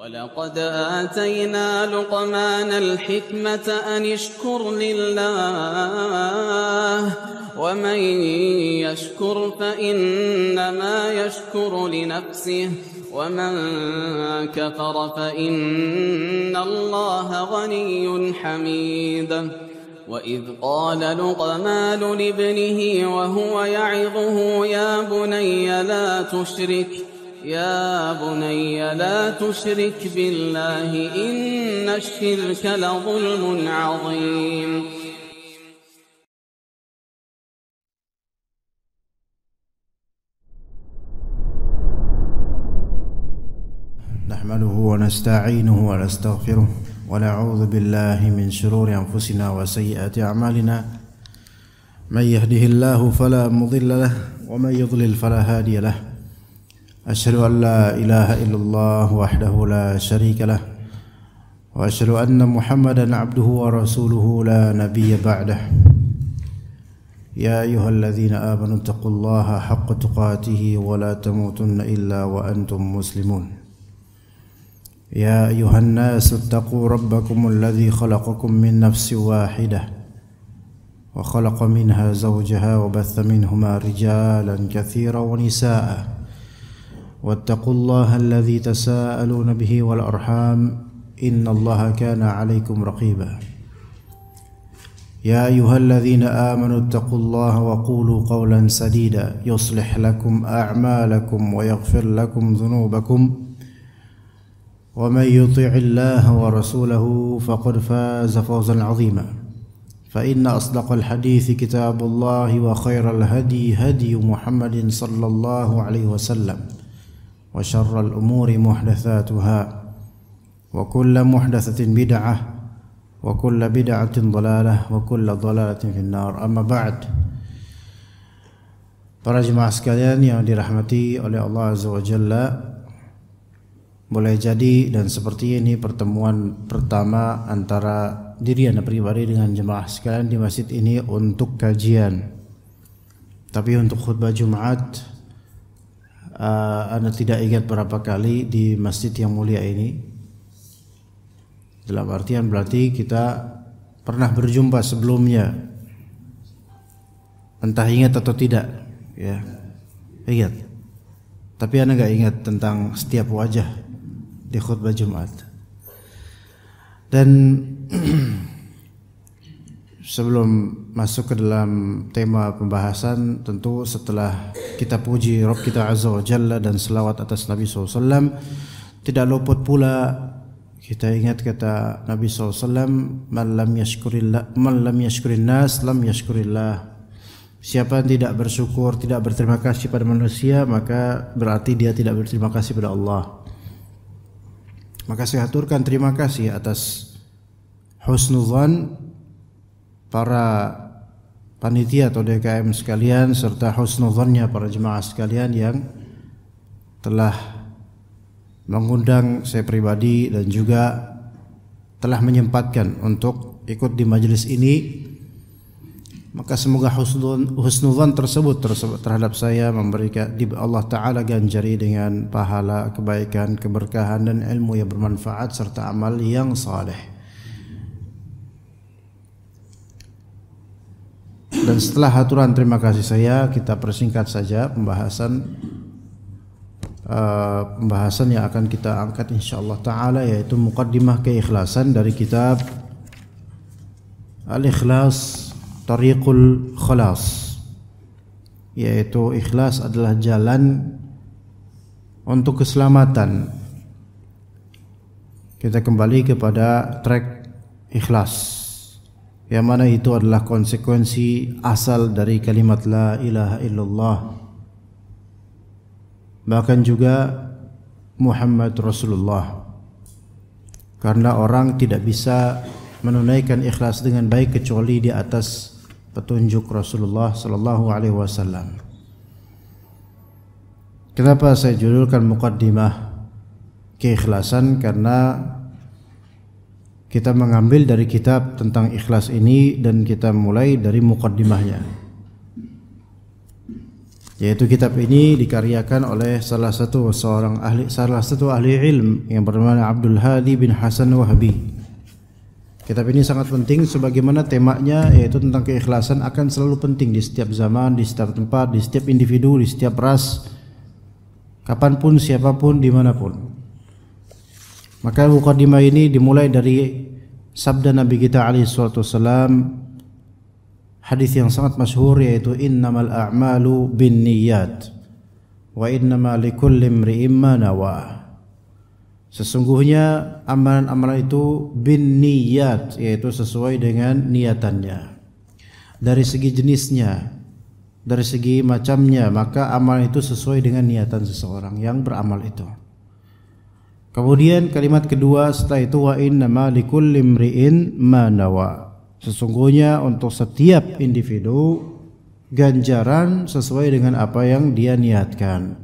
ولقد آتينا لقمان الحكمة أن اشكر لله ومن يشكر فإنما يشكر لنفسه ومن كفر فإن الله غني حميد وإذ قال لقمان لابنه وهو يعظه يا بني لا تشرك بالله إن الشرك لظلم عظيم. نحمده ونستعينه ونستغفره ونعوذ بالله من شرور أنفسنا وسيئات أعمالنا من يهده الله فلا مضل له ومن يضلل فلا هادي له أشهد أن لا إله إلا الله وحده لا شريك له وأشهد أن محمدا عبده ورسوله لا نبي بعده يا أيها الذين آمنوا اتقوا الله حق تقاته ولا تموتن إلا وأنتم مسلمون يا أيها الناس اتقوا ربكم الذي خلقكم من نفس واحدة وخلق منها زوجها وبث منهما رجالا كثيرا ونساء واتقوا الله الذي تساءلون به والأرحام إن الله كان عليكم رقيبا يا أيها الذين آمنوا اتقوا الله وقولوا قولا سديدا يصلح لكم أعمالكم ويغفر لكم ذنوبكم ومن يطع الله ورسوله فقد فاز فوزا عظيما فإن أصدق الحديث كتاب الله وخير الهدي هدي محمد صلى الله عليه وسلم وشر الأمور محدثاتها وكل محدثة بدعة وكل بدعة ضلالة وكل ضلالة في النار. أما بعد. Para jemaah sekalian yang dirahmati oleh Allah Azza wa Jalla, boleh jadi dan seperti ini pertemuan pertama antara diri anda pribadi dengan jemaah sekalian di masjid ini untuk kajian. Tapi untuk khutbah Jumat, anda tidak ingat berapa kali di masjid yang mulia ini. Dalam artian berarti kita pernah berjumpa sebelumnya, entah ingat atau tidak, ya ingat. Tapi anda nggak ingat tentang setiap wajah di khutbah Jumat. Dan sebelum masuk ke dalam tema pembahasan, tentu setelah kita puji Rabb kita Azza wa Jalla dan selawat atas Nabi SAW, tidak luput pula kita ingat kata Nabi SAW, man lam yashkurin nas lam yashkurillah. Siapa yang tidak bersyukur, tidak berterima kasih pada manusia, maka berarti dia tidak berterima kasih pada Allah. Maka saya aturkan terima kasih atas husnuzan para panitia atau DKM sekalian serta husnuzannya para jemaah sekalian yang telah mengundang saya pribadi dan juga telah menyempatkan untuk ikut di majelis ini. Maka semoga husnuzan tersebut terhadap saya memberikan Allah Ta'ala ganjari dengan pahala, kebaikan, keberkahan dan ilmu yang bermanfaat serta amal yang saleh. Dan setelah aturan terima kasih saya, kita persingkat saja pembahasan yang akan kita angkat insyaallah ta'ala, yaitu muqaddimah keikhlasan dari kitab Al-Ikhlas Tariqul Khalas, yaitu ikhlas adalah jalan untuk keselamatan. Kita kembali kepada track ikhlas, yang mana itu adalah konsekuensi asal dari kalimat la ilaha illallah, bahkan juga Muhammad Rasulullah. Karena orang tidak bisa menunaikan ikhlas dengan baik kecuali di atas petunjuk Rasulullah sallallahu alaihi wasallam. Kenapa saya judulkan muqaddimah keikhlasan? Karena kita mengambil dari kitab tentang ikhlas ini dan kita mulai dari muqaddimahnya. Yaitu kitab ini dikaryakan oleh salah satu ahli ilm yang bernama Abdul Hadi bin Hasan Wahabi. Kitab ini sangat penting sebagaimana temanya yaitu tentang keikhlasan akan selalu penting di setiap zaman, di setiap tempat, di setiap individu, di setiap ras, kapanpun, siapapun, dimanapun. Maka muqaddimah ini dimulai dari sabda Nabi kita alaihi salatu wasallam, hadis yang sangat masyhur yaitu innamal a'malu binniyat wa innama likulli imri'in ma nawa. Sesungguhnya amalan-amalan itu binniyat, yaitu sesuai dengan niatannya. Dari segi jenisnya, dari segi macamnya, maka amalan itu sesuai dengan niatan seseorang yang beramal itu. Kemudian kalimat kedua setelah itu wa innama likulli imri'in ma nawa. Sesungguhnya untuk setiap individu ganjaran sesuai dengan apa yang dia niatkan.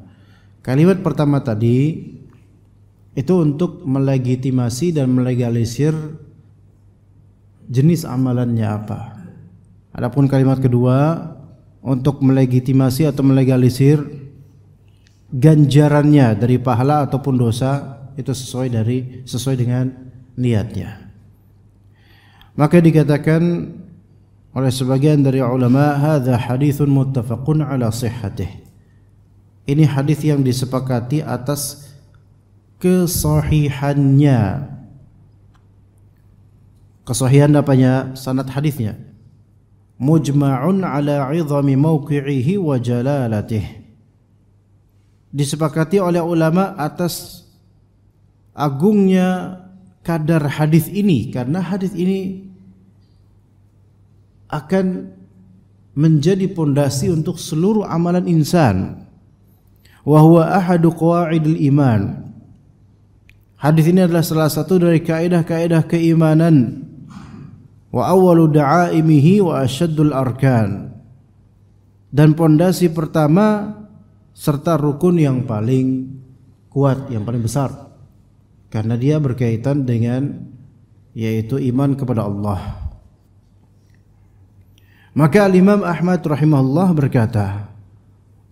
Kalimat pertama tadi itu untuk melegitimasi dan melegalisir jenis amalannya apa. Adapun kalimat kedua untuk melegitimasi atau melegalisir ganjarannya dari pahala ataupun dosa itu sesuai dengan niatnya. Maka dikatakan oleh sebagian dari ulama, hadza haditsun muttafaqun ala sihhatih. Ini hadis yang disepakati atas kesahihannya. Kesahihan apanya? Sanad hadisnya. Mujma'un ala 'idhami mawqi'ihi wa jalalatih. Disepakati oleh ulama atas agungnya kadar hadis ini, karena hadis ini akan menjadi pondasi untuk seluruh amalan insan. Wa huwa ahadu qawaidil iman. Hadis ini adalah salah satu dari kaidah-kaidah keimanan. Wa awwalu da'aimihi wa asyaddul arkan. Dan pondasi pertama serta rukun yang paling kuat, yang paling besar. Karena dia berkaitan dengan yaitu iman kepada Allah. Maka Imam Ahmad rahimahullah berkata,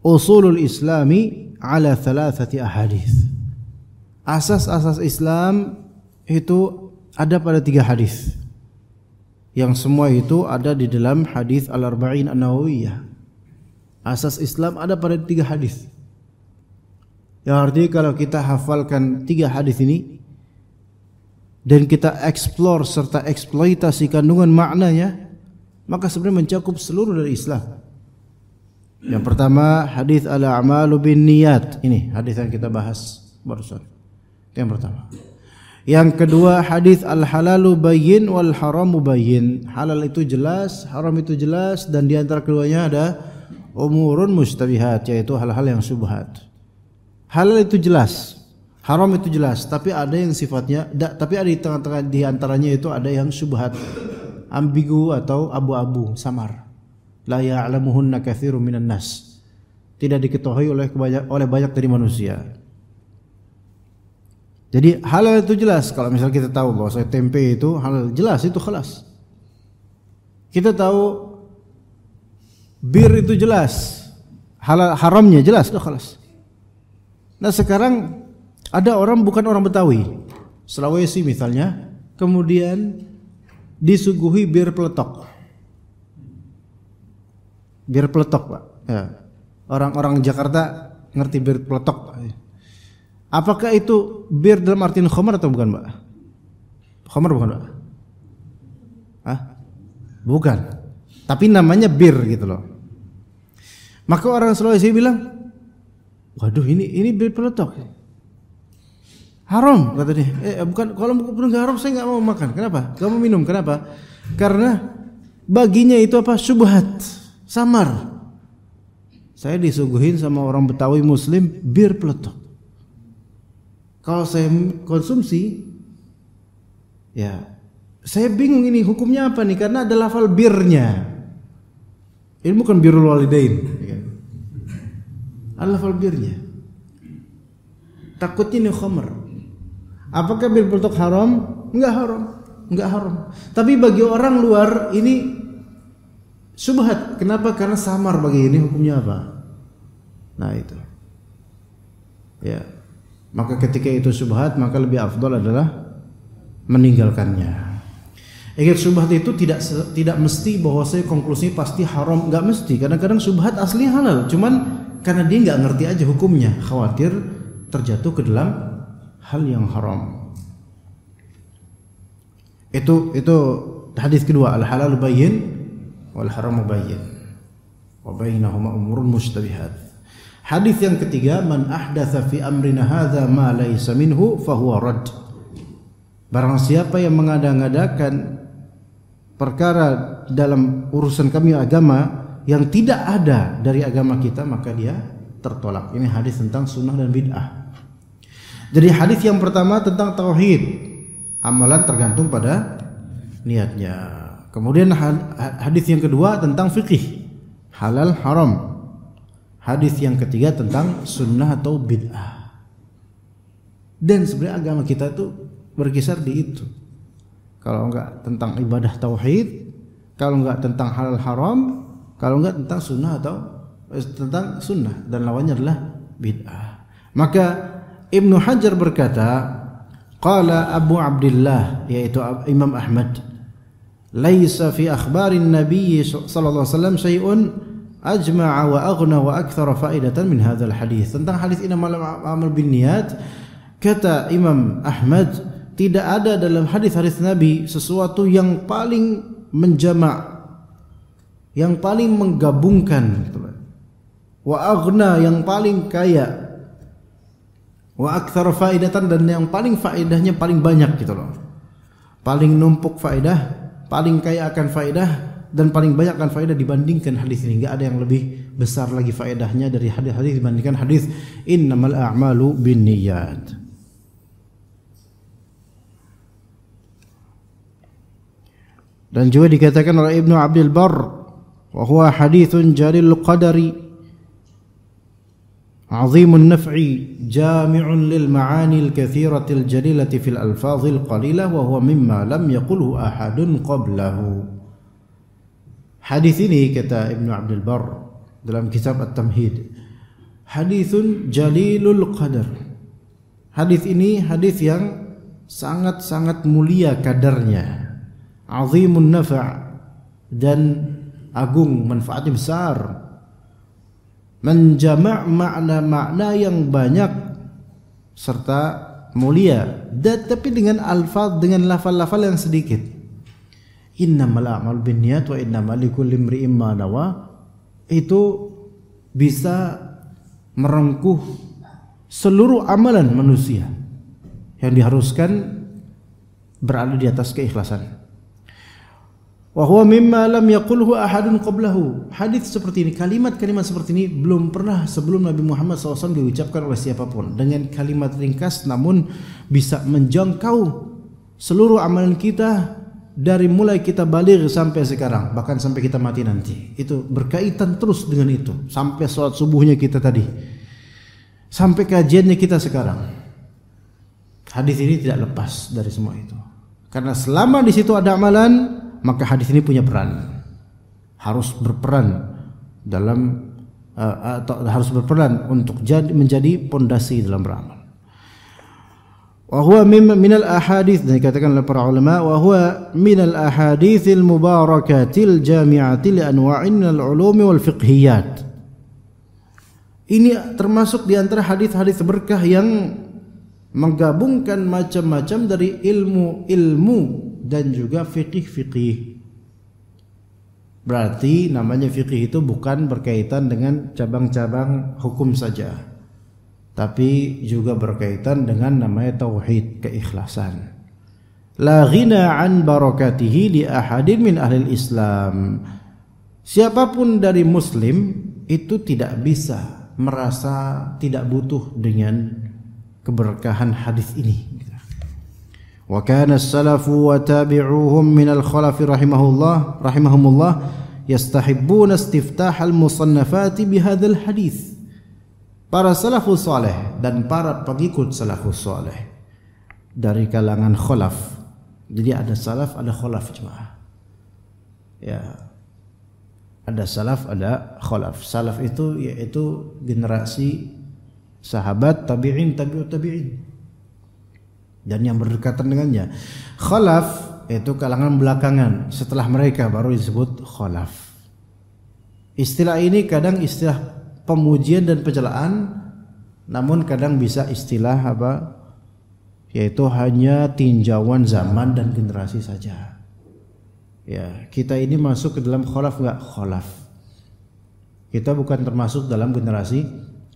usulul islami ala thalathati ahadits. Asas-asas Islam itu ada pada 3 hadis. Yang semua itu ada di dalam hadis Al-Arba'in An-Nawawiyah. Asas Islam ada pada 3 hadis. Yang artinya kalau kita hafalkan 3 hadis ini dan kita explore serta eksploitasi kandungan maknanya, maka sebenarnya mencakup seluruh dari Islam. Yang pertama hadis al-a'malu binniyat. Ini hadis yang kita bahas barusan. Yang pertama. Yang kedua hadis al-halalu bayyin wal haramu bayyin. Halal itu jelas, haram itu jelas, dan di antara keduanya ada umurun mustabihat, yaitu hal-hal yang syubhat. Halal itu jelas, haram itu jelas, tapi ada yang sifatnya tapi ada di tengah-tengah di antaranya itu ada yang syubhat, ambigu atau abu-abu, samar. La ya'lamuhunna katsirun minan nas. Tidak diketahui oleh banyak dari manusia. Jadi halal itu jelas. Kalau misalnya kita tahu bahwa tempe itu halal, jelas itu khalas. Kita tahu bir itu jelas, halal haramnya jelas, itu khalas. Nah sekarang ada orang bukan orang Betawi, Sulawesi misalnya, kemudian disuguhi bir peletok. Bir peletok, Pak. Ya. Orang-orang Jakarta ngerti bir peletok, Pak. Apakah itu bir dalam artian khamar atau bukan, Pak? Khamar bukan, Pak? Hah? Bukan. Tapi namanya bir gitu loh. Maka orang Sulawesi bilang, waduh ini bir peletok. Haram kata dia. Bukan, kalau bukan haram saya nggak mau makan. Kenapa? Kamu minum. Kenapa? Karena baginya itu apa? Syubhat, samar. Saya disuguhin sama orang Betawi Muslim bir peletok. Kalau saya konsumsi, ya saya bingung ini hukumnya apa nih? Karena ada lafal birnya. Ini bukan birrul walidain. Ada lafal birnya. Takutnya ini khamr. Apakah bir peletok haram? Enggak haram. Enggak haram. Tapi bagi orang luar ini syubhat. Kenapa? Karena samar bagi ini hukumnya apa? Nah itu. Ya. Maka ketika itu syubhat, maka lebih afdal adalah meninggalkannya. Ingat, syubhat itu tidak mesti bahwa saya konklusi pasti haram, enggak mesti. Kadang-kadang syubhat asli halal, cuman karena dia enggak ngerti aja hukumnya, khawatir terjatuh ke dalam hal yang haram. Itu hadis kedua, al-halal bayyin wal haram bayyin wa bainahuma umurun mushtabihat. Hadis yang ketiga, man ahdatsa fi amrina hadza ma laysa minhu fahuwa rad. Barang siapa yang mengada-ngadakan perkara dalam urusan kami agama yang tidak ada dari agama kita, maka dia tertolak. Ini hadis tentang sunnah dan bid'ah. Jadi hadis yang pertama tentang tauhid, amalan tergantung pada niatnya. Kemudian hadis yang kedua tentang fikih, halal haram. Hadis yang ketiga tentang sunnah atau bid'ah. Dan sebenarnya agama kita itu berkisar di itu. Kalau enggak tentang ibadah tauhid, kalau enggak tentang halal haram, kalau enggak tentang sunnah atau tentang sunnah, dan lawannya adalah bid'ah. Maka Ibnu Hajar berkata, qala Abu Abdullah, yaitu Imam Ahmad, laisa fi akhbarin Nabi sallallahu alaihi wasallam syai'un ajma'a wa aghna wa akthara faidatan min hadzal hadis. Tentang hadis innamal a'malu binniyat, kata Imam Ahmad, tidak ada dalam hadis-hadis Nabi sesuatu yang paling menjamak, yang paling menggabungkan, wa aghna, yang paling kaya, wa akthara faidatan, dan yang paling faedahnya paling banyak gitu loh. Paling numpuk faedah, paling kaya akan faedah, dan paling banyak akan faedah dibandingkan hadis ini. Enggak ada yang lebih besar lagi faedahnya dari hadis-hadis dibandingkan hadis innamal a'malu binniyat. Dan juga dikatakan oleh Ibnu Abdul Barr, wa huwa haditsun jalil qadari azimun naf'i jami'un lil ma'ani al-katsirati al-jalilati fil alfazil qalilah wa huwa mimma lam yaqulhu ahadun qablahu. Hadis ini, kata Ibnu Abdul Barr dalam kitab At-Tamhid, haditsun jalilul qadar. Hadis ini hadis yang sangat-sangat mulia kadarnya, azimun nafa', dan agung, manfaatnya besar, menjama' makna-makna yang banyak serta mulia, dan tapi dengan alfaz, dengan lafal-lafal yang sedikit. Innamal a'malu binniyat wa innamal likulli imri'in ma nawa, itu bisa merengkuh seluruh amalan manusia yang diharuskan berada di atas keikhlasan. Wa huwa mimma lam yaqulhu ahadun qablahu. Hadis seperti ini, kalimat-kalimat seperti ini belum pernah sebelum Nabi Muhammad SAW diucapkan oleh siapapun. Dengan kalimat ringkas namun bisa menjangkau seluruh amalan kita dari mulai kita baligh sampai sekarang, bahkan sampai kita mati nanti. Itu berkaitan terus dengan itu, sampai sholat subuhnya kita tadi, sampai kajiannya kita sekarang. Hadis ini tidak lepas dari semua itu, karena selama di situ ada amalan, maka hadis ini punya peran, harus berperan dalam atau harus berperan untuk menjadi pondasi dalam beramal. Wa huwa minal ahadits, dan dikatakan oleh para ulama, wa huwa minal ahaditsil mubarakatil jami'ati li anwa'in minal ulumi wal fiqhiyat. Ini termasuk di antara hadis-hadis berkah yang menggabungkan macam-macam dari ilmu-ilmu dan juga fikih-fikih. Berarti namanya fikih itu bukan berkaitan dengan cabang-cabang hukum saja, tapi juga berkaitan dengan namanya tauhid, keikhlasan. La ghina an barakatihi li ahadin min ahli Islam. Siapapun dari muslim itu tidak bisa merasa tidak butuh dengan keberkahan hadis ini. Wa kana as-salafu wa tabi'uhum min al-khalaf rahimahumullah yastahibbuna istiftah al-musannafati bihadzal hadis. Para salafus saleh dan para pengikut salafus saleh dari kalangan khalaf. Jadi ada salaf, ada khalaf, jemaah. Ya. Ada salaf, ada khalaf. Salaf itu yaitu generasi sahabat, tabi'in, tabi'ut tabi'in, dan yang berdekatan dengannya. Khalaf itu kalangan belakangan, setelah mereka baru disebut khalaf. Istilah ini kadang istilah pemujian dan pencelaan, namun kadang bisa istilah apa? Yaitu hanya tinjauan zaman dan generasi saja. Ya, kita ini masuk ke dalam khalaf enggak? Khalaf. Kita bukan termasuk dalam generasi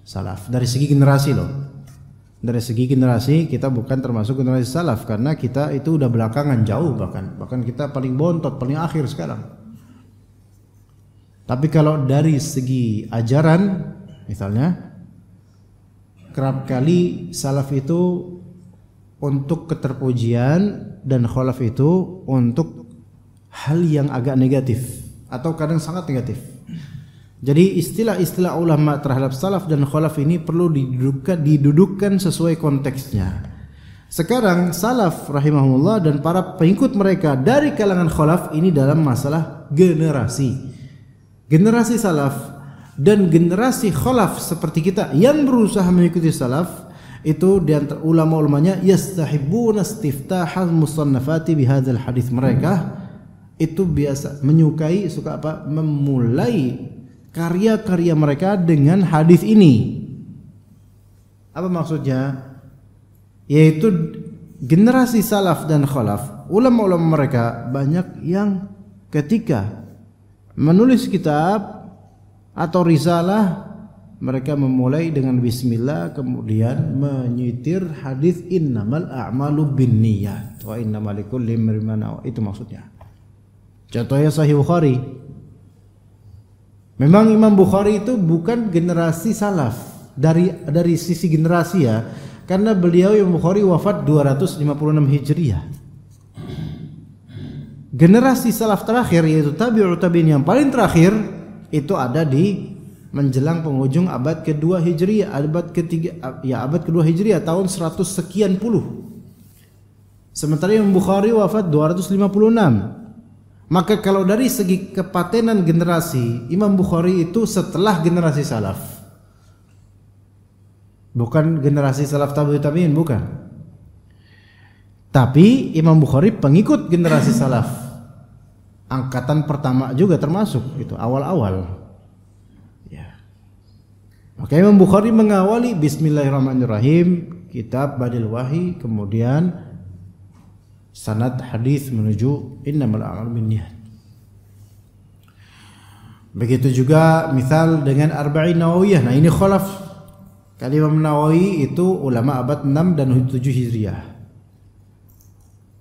salaf. Dari segi generasi loh. Dari segi generasi kita bukan termasuk generasi salaf karena kita itu udah belakangan jauh, bahkan kita paling bontot, paling akhir sekarang. Tapi kalau dari segi ajaran misalnya, kerap kali salaf itu untuk keterpujian dan khalaf itu untuk hal yang agak negatif atau kadang sangat negatif. Jadi istilah-istilah ulama terhadap salaf dan khalaf ini perlu didudukkan sesuai konteksnya. Sekarang salaf rahimahumullah dan para pengikut mereka dari kalangan khalaf ini dalam masalah generasi. Generasi salaf dan generasi khalaf seperti kita yang berusaha mengikuti salaf itu di antara ulama-ulamanya yastahibbuna istiftahal musannafati bihadzal hadis. Mereka itu biasa menyukai, suka apa? Memulai karya-karya mereka dengan hadis ini. Apa maksudnya? Yaitu generasi salaf dan khalaf, ulama-ulama mereka banyak yang ketika menulis kitab atau risalah mereka memulai dengan bismillah, kemudian menyitir hadis innamal a'malu binniyat wa innamal likulli imrin ma nawa. Itu maksudnya. Contohnya Sahih Bukhari. Memang Imam Bukhari itu bukan generasi salaf dari sisi generasi ya, karena beliau Imam Bukhari wafat 256 Hijriah. Generasi salaf terakhir yaitu tabi'ut tabi'in yang paling terakhir itu ada di menjelang penghujung abad kedua Hijriah, abad kedua Hijriah tahun 100 sekian puluh. Sementara Imam Bukhari wafat 256. Maka kalau dari segi kepatenan generasi, Imam Bukhari itu setelah generasi salaf. Bukan generasi salaf tabi'ut tabi'in, bukan. Tapi Imam Bukhari pengikut generasi salaf. Angkatan pertama juga termasuk itu, awal-awal. Ya. Maka Imam Bukhari mengawali bismillahirrahmanirrahim, kitab Badil Wahyi, kemudian sanad hadis menuju innamal a'malu binniyat. Begitu juga misal dengan Arba'in Nawawiyah. Nah, ini khalaf. Kali Imam Nawawi itu ulama abad 6 dan 7 Hijriah.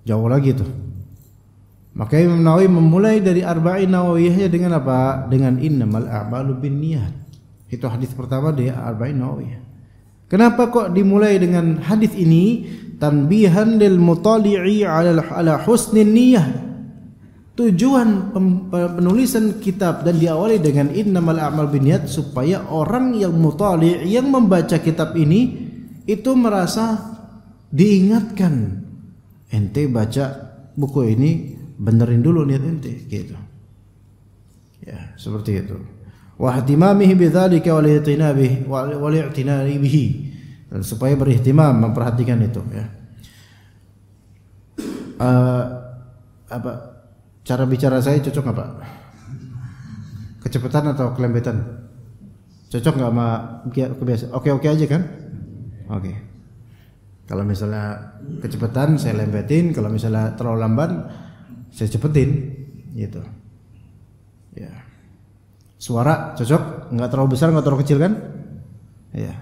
Jauh lagi tuh. Maka Imam Nawawi memulai dari Arba'in Nawawiyahnya dengan apa? Dengan innamal a'malu binniyat. Itu hadis pertama di Arba'in Nawawiyah. Kenapa kok dimulai dengan hadis ini? Tanbihan lil mutali'i ala husnin niyyah. Tujuan penulisan kitab dan diawali dengan innamal a'mal binniyat supaya orang yang mutali', yang membaca kitab ini itu merasa diingatkan, ente baca buku ini benerin dulu niat ente, gitu. Ya, seperti itu. Wa ihtimamihi bidzalika wal i'tinai bihi. Dan supaya berihtimam memperhatikan itu ya. Apa cara bicara saya cocok nggak Pak? Kecepatan atau kelembetan? Cocok nggak sama kebiasaan? Oke aja kan? Oke. Kalau misalnya kecepatan saya lembetin, kalau misalnya terlalu lamban saya cepetin, gitu. Ya. Suara cocok? Nggak terlalu besar, nggak terlalu kecil kan? Ya.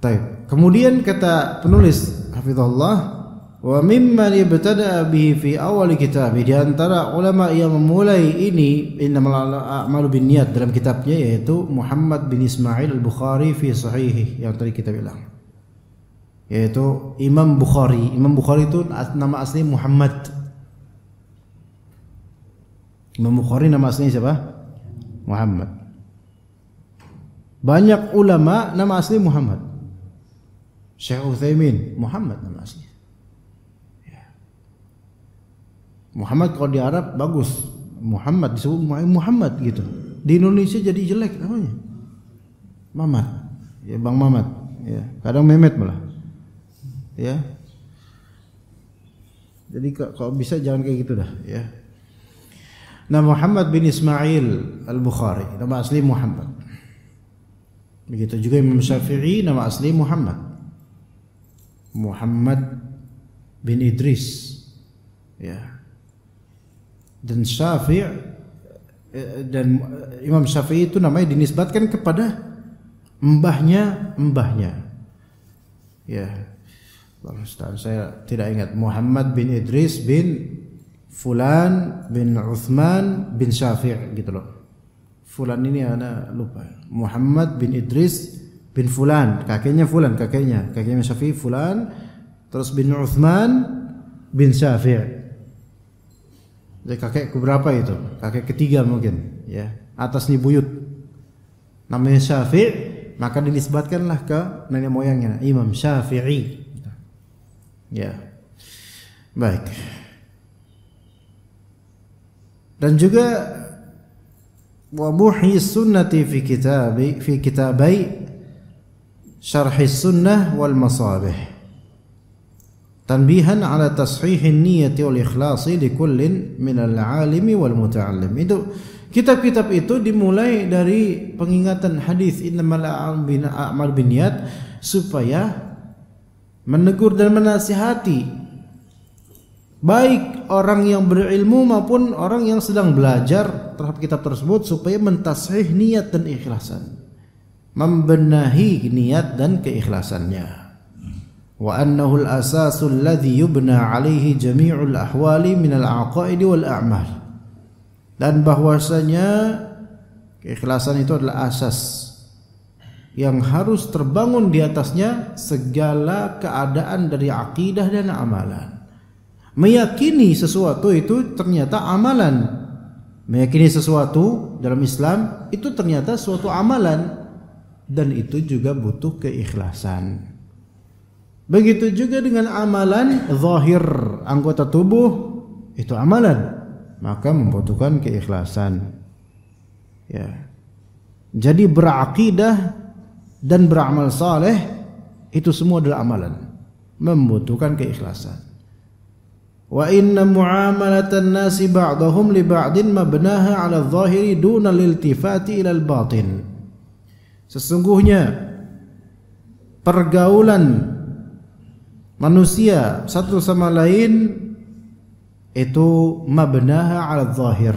Baik. Kemudian kata penulis hafizahullah, wa mimman ibtada'a bihi fi awal kitab, di antara ulama yang memulai ini innamal a'malu binniyat dalam kitabnya yaitu Muhammad bin Ismail al-Bukhari fi sahihih yang tadi kita bilang. Yaitu Imam Bukhari. Imam Bukhari itu nama asli Muhammad. Imam Bukhari nama aslinya siapa? Muhammad. Banyak ulama nama asli Muhammad. Syekh Utsaimin Muhammad nama aslinya. Ya. Muhammad kalau di Arab bagus, Muhammad, disebut Muhammad gitu. Di Indonesia jadi jelek namanya. Mamat. Ya, Bang Mamat. Ya, kadang Mehmet malah. Ya. Jadi kalau bisa jangan kayak gitu dah, ya. Nah, Muhammad bin Ismail Al-Bukhari, nama asli Muhammad. Begitu juga Imam Syafi'i, nama asli Muhammad. Muhammad bin Idris. Ya. Dan Imam Syafi'i itu namanya dinisbatkan kepada mbahnya. Ya. Saya tidak ingat. Muhammad bin Idris bin Fulan bin Uthman bin Syafi' gitu loh. Fulan ini ana lupa. Muhammad bin Idris bin Fulan, kakeknya Syafi' Fulan, terus bin Uthman bin Syafi'. Jadi kakek keberapa itu? Kakek ketiga mungkin, ya. Atas nih buyut. Namanya Syafi', maka dinisbatkanlah ke nenek moyangnya Imam Syafi'i. Ya. Baik. Dan juga wa muhyi sunnati fi kitabai syarhi sunnah wal masabih tanbihan ala tashihin niyyati wal ikhlasi li kullin minal alimi wal muta'allim. Itu kitab-kitab itu dimulai dari pengingatan hadis innamal a'mal binniyat supaya menegur dan menasihati baik orang yang berilmu maupun orang yang sedang belajar terhadap kitab tersebut supaya mentashih niat dan ikhlasan, membenahi niat dan keikhlasannya. Wa annahu al-asasu alladhi yubna alaihi jami'ul ahwali minal aqaidi wal a'mal. Dan bahwasanya keikhlasan itu adalah asas yang harus terbangun di atasnya segala keadaan dari akidah dan amalan. Meyakini sesuatu itu ternyata amalan. Meyakini sesuatu dalam Islam itu ternyata suatu amalan, dan itu juga butuh keikhlasan. Begitu juga dengan amalan zahir, anggota tubuh itu amalan, maka membutuhkan keikhlasan. Ya. Jadi berakidah dan beramal saleh itu semua adalah amalan, membutuhkan keikhlasan. Wa inna muamalatan nasi ba'dahum li ba'din mabnaha 'ala adh-dhahiri duna al-iltifati ila al-batin. Sesungguhnya pergaulan manusia satu sama lain itu mabnaha 'ala adh-dhahir,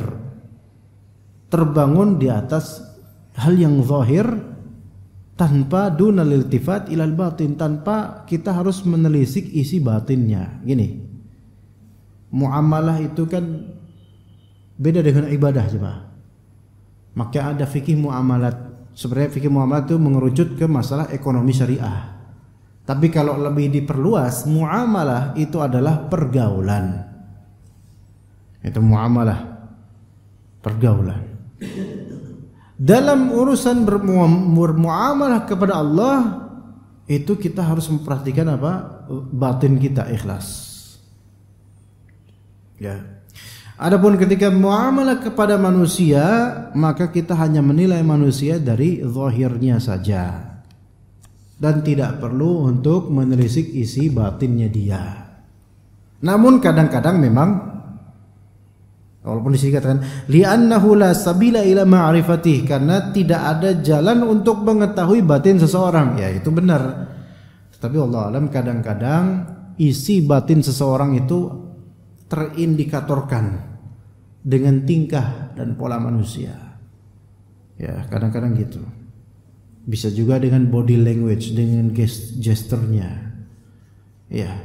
terbangun di atas hal yang zahir tanpa duna al-iltifat ila al-batin, tanpa kita harus menelisik isi batinnya. Gini, muamalah itu kan beda dengan ibadah, jemaah. Maka ada fikih muamalat. Sebenarnya fikih muamalat itu mengerucut ke masalah ekonomi syariah. Tapi kalau lebih diperluas, muamalah itu adalah pergaulan. Itu muamalah, pergaulan. Dalam urusan bermuamalah kepada Allah, itu kita harus memperhatikan apa? Batin kita ikhlas. Ya. Adapun ketika muamalah kepada manusia, maka kita hanya menilai manusia dari zahirnya saja dan tidak perlu untuk menelisik isi batinnya dia. Namun kadang-kadang memang, walaupun di sini katakan li'annahu la sabila ila ma'rifatih, karena tidak ada jalan untuk mengetahui batin seseorang. Ya, itu benar. Tapi Allah alam, kadang-kadang isi batin seseorang itu terindikatorkan dengan tingkah dan pola manusia. Ya, kadang-kadang gitu. Bisa juga dengan body language, dengan gesturnya. Ya.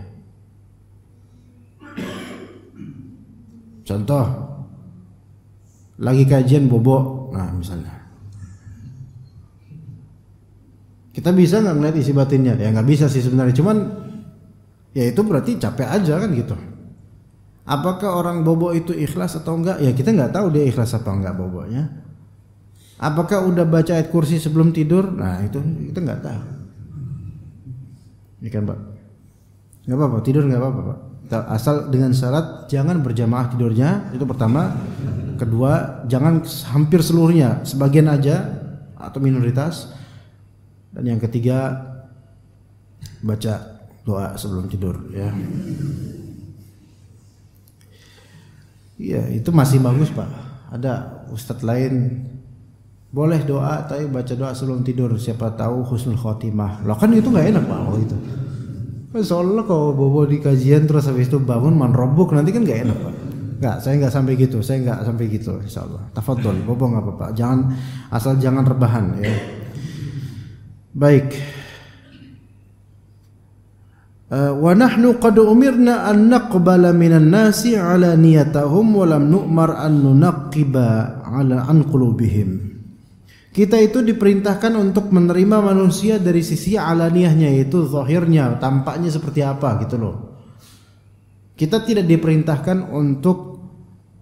Contoh, lagi kajian bobo, nah misalnya, kita bisa nggak ngeliat isi batinnya? Ya nggak bisa sih sebenarnya. Cuman, ya itu berarti capek aja kan gitu. Apakah orang bobo itu ikhlas atau enggak? Ya kita nggak tahu dia ikhlas apa enggak bobonya. Apakah udah baca ayat kursi sebelum tidur? Nah itu kita nggak tahu. Ini kan Pak, nggak apa-apa, tidur nggak apa-apa Pak. asal dengan syarat jangan berjamaah tidurnya, itu pertama. Kedua, jangan hampir seluruhnya, sebagian aja atau minoritas. Dan yang ketiga, baca doa sebelum tidur ya. Iya, itu masih bagus Pak. Ada ustadz lain boleh doa tapi baca doa sebelum tidur, siapa tahu husnul khotimah. Loh kan itu nggak enak Pak itu. Soalnya kalau bobo di kajian terus habis itu bangun manrobuk nanti kan nggak enak Pak. Nggak, saya nggak sampai gitu, insyaallah. Tafadhol, bobo nggak apa-apa. Asal jangan rebahan ya. Baik. Wa nahnu qad umirna an naqbala minan nasi ala niyatahum wa lam nu'mar an nunaqqiba ala an qulubihim. Kita itu diperintahkan untuk menerima manusia dari sisi alaniyahnya, yaitu zahirnya, tampaknya seperti apa gitu loh. Kita tidak diperintahkan untuk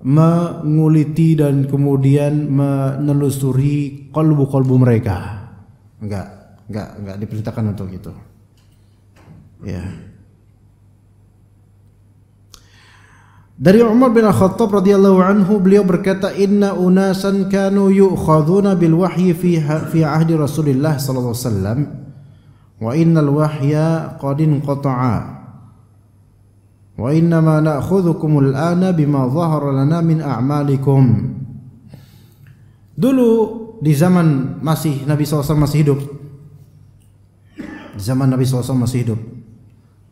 menguliti dan kemudian menelusuri qalbu mereka. Enggak diperintahkan untuk itu. Ya. Dari Umar bin Al-Khattab radhiyallahu anhu, beliau berkata, inna unasan kanu yu'khadhuna bil wahyi fi ahdi Rasulillah sallallahu alaihi wasallam wa innal wahya qad inqata'a wa inna ma na'khudhukumul ana bima dhahara lana min a'malikum. Dulu di zaman masih Nabi SAW masih hidup, di zaman Nabi SAW masih hidup,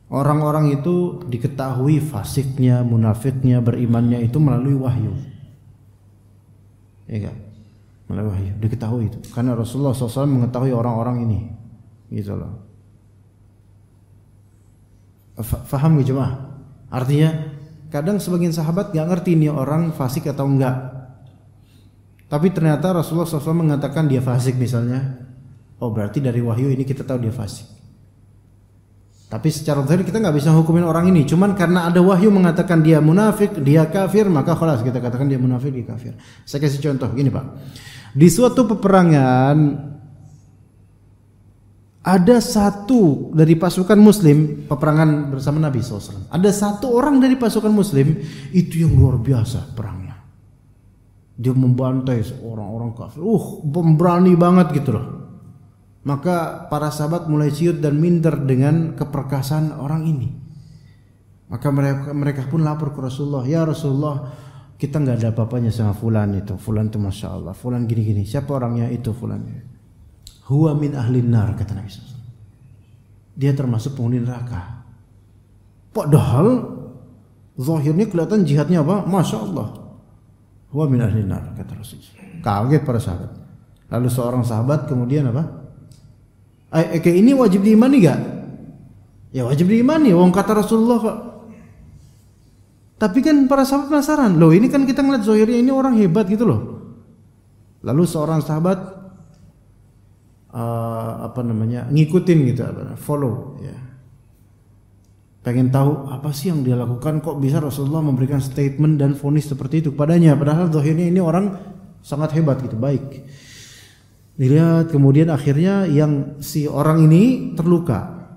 orang-orang itu diketahui fasiknya, munafiknya, berimannya itu melalui wahyu. Ya kan? Melalui wahyu diketahui itu. Karena Rasulullah SAW mengetahui orang-orang ini. Gitu loh. Faham gak jemaah? Artinya kadang sebagian sahabat gak ngerti ini orang fasik atau enggak. Tapi ternyata Rasulullah SAW mengatakan dia fasik misalnya. Oh berarti dari wahyu ini kita tahu dia fasik. Tapi secara zahir kita nggak bisa hukumin orang ini. Cuman karena ada wahyu mengatakan dia munafik, dia kafir, maka khalas kita katakan dia munafik, dia kafir. Saya kasih contoh gini Pak. Di suatu peperangan ada satu dari pasukan Muslim, peperangan bersama Nabi SAW. Ada satu orang dari pasukan Muslim itu yang luar biasa perangnya. Dia membantai orang-orang kafir. Pemberani banget gitu loh. Maka para sahabat mulai ciut dan minder dengan keperkasaan orang ini. Maka mereka pun lapor ke Rasulullah. Ya Rasulullah, kita nggak ada apa-apanya sama fulan itu. Fulan itu masya Allah. Fulan gini-gini. Siapa orangnya itu fulan? Huwa min ahlin nar, kata Nabi SAW. Dia termasuk penghuni neraka. Padahal zahirnya kelihatan jihadnya apa? Masya Allah. Huwa min ahlin nar, kata Rasulullah. Kaget para sahabat. Lalu seorang sahabat kemudian apa? Kayak ini wajib diimani gak? Ya wajib diimani, wong kata Rasulullah kok. Tapi kan para sahabat penasaran, loh ini kan kita ngeliat zahirnya ini orang hebat gitu loh. Lalu seorang sahabat ngikutin gitu, follow ya. Pengen tahu apa sih yang dia lakukan, kok bisa Rasulullah memberikan statement dan vonis seperti itu kepadanya, padahal zahirnya ini orang sangat hebat gitu, baik. Dilihat kemudian akhirnya yang si orang ini terluka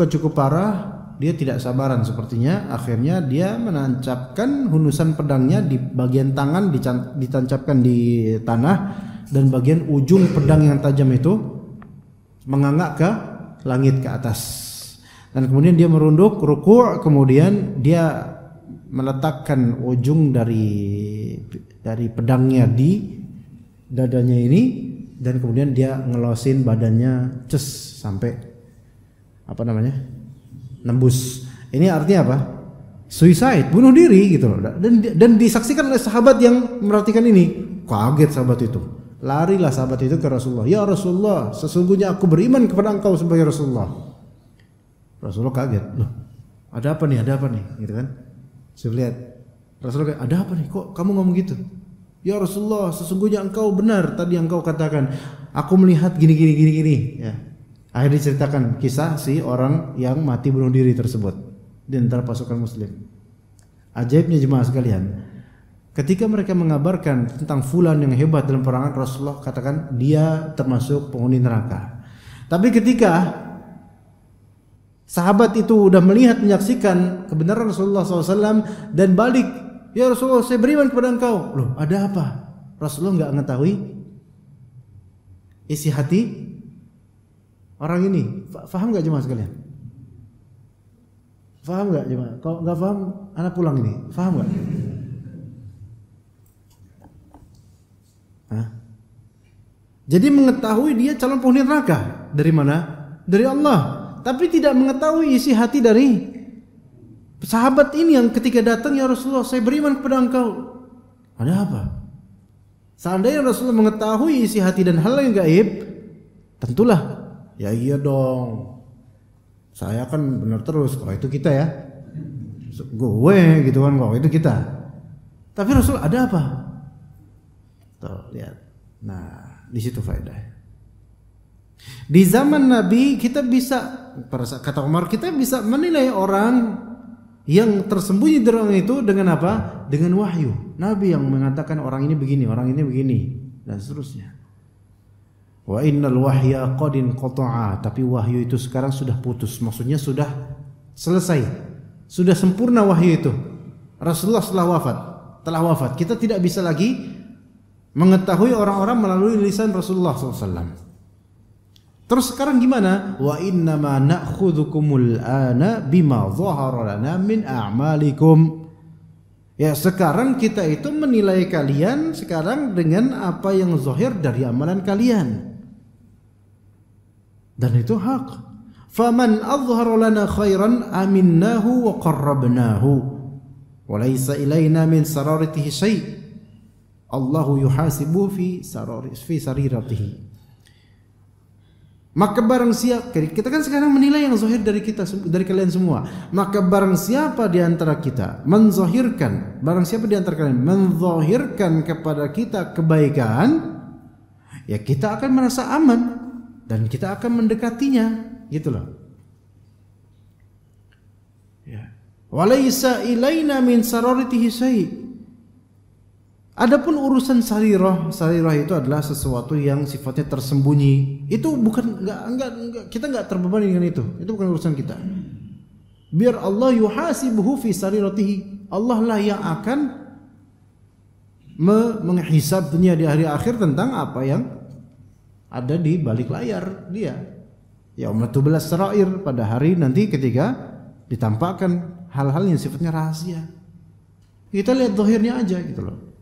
cukup parah, dia tidak sabaran sepertinya, akhirnya dia menancapkan hunusan pedangnya di bagian tangan, ditancapkan di tanah, dan bagian ujung pedang yang tajam itu mengangkat ke langit ke atas, dan kemudian dia merunduk ruku', kemudian dia meletakkan ujung dari pedangnya di dadanya ini, dan kemudian dia ngelosin badannya sampai nembus. Ini artinya apa? Suicide, bunuh diri gitu loh. Dan disaksikan oleh sahabat yang merhatikan ini. Kaget sahabat itu. Larilah sahabat itu ke Rasulullah. Ya Rasulullah, sesungguhnya aku beriman kepada engkau sebagai Rasulullah. Rasulullah kaget. Loh, ada apa nih? Gitu kan? Saya lihat Rasulullah kaget, ada apa nih? Kok kamu ngomong gitu? Ya Rasulullah, sesungguhnya engkau benar tadi yang engkau katakan. Aku melihat gini. Ya. Akhirnya diceritakan kisah si orang yang mati bunuh diri tersebut di antara pasukan Muslim. Ajaibnya jemaah sekalian, ketika mereka mengabarkan tentang fulan yang hebat dalam perangan, Rasulullah katakan dia termasuk penghuni neraka. Tapi ketika Sahabat itu udah melihat, menyaksikan kebenaran Rasulullah SAW dan balik, ya Rasulullah, saya beriman kepada engkau. Loh, ada apa? Rasulullah nggak mengetahui isi hati orang ini. Faham nggak jemaah sekalian? Faham nggak jemaah? Kalau nggak faham, anak pulang ini. Faham nggak? Jadi mengetahui dia calon penghuni neraka dari mana? Dari Allah. Tapi tidak mengetahui isi hati dari sahabat ini yang ketika datang, ya Rasulullah, saya beriman kepada engkau. Ada apa? Seandainya Rasulullah mengetahui isi hati dan hal yang gaib, tentulah, ya iya dong, saya kan benar terus. Kalau itu kita ya, gue gitu kan, kalau itu kita. Tapi Rasul ada apa? Tuh, lihat. Nah, di situ faedah. Di zaman Nabi kita bisa, kata Umar, kita bisa menilai orang yang tersembunyi dari orang itu dengan apa? Dengan wahyu. Nabi yang mengatakan orang ini begini, orang ini begini, dan seterusnya. Wa innal wahya qad inqata'a, tapi wahyu itu sekarang sudah putus, maksudnya sudah selesai, sudah sempurna wahyu itu. Rasulullah telah wafat. Kita tidak bisa lagi mengetahui orang-orang melalui lisan Rasulullah SAW. Terus sekarang gimana? Wa innama na'khudhukumul ana bima dhahara lana min a'malikum. Ya, sekarang kita itu menilai kalian sekarang dengan apa yang zahir dari amalan kalian. Dan itu hak. Faman adhhara lana khairan aminnahu wa qarrabnahu. Wa laysa ilaina min sararatihi syai'. Allahu yuhasibu fi sariratihi. Maka barang siapa, kita kan sekarang menilai yang zahir dari kita, dari kalian semua. Maka barang siapa di antara kita menzahirkan, barang siapa di antara kalian menzahirkan kepada kita kebaikan, ya kita akan merasa aman dan kita akan mendekatinya, gitu loh. Ya. Walaysa ilaina min sararatihi syai'. Adapun urusan sarirah itu adalah sesuatu yang sifatnya tersembunyi. Itu bukan enggak kita enggak terbebani dengan itu. Itu bukan urusan kita. Biar Allah yuhasibuhu fi sariratihi. Allah lah yang akan menghisab dunia di hari akhir tentang apa yang ada di balik layar dia. Yaumatubil sarair, pada hari nanti ketika ditampakkan hal-hal yang sifatnya rahasia. Kita lihat zahirnya aja gitu loh.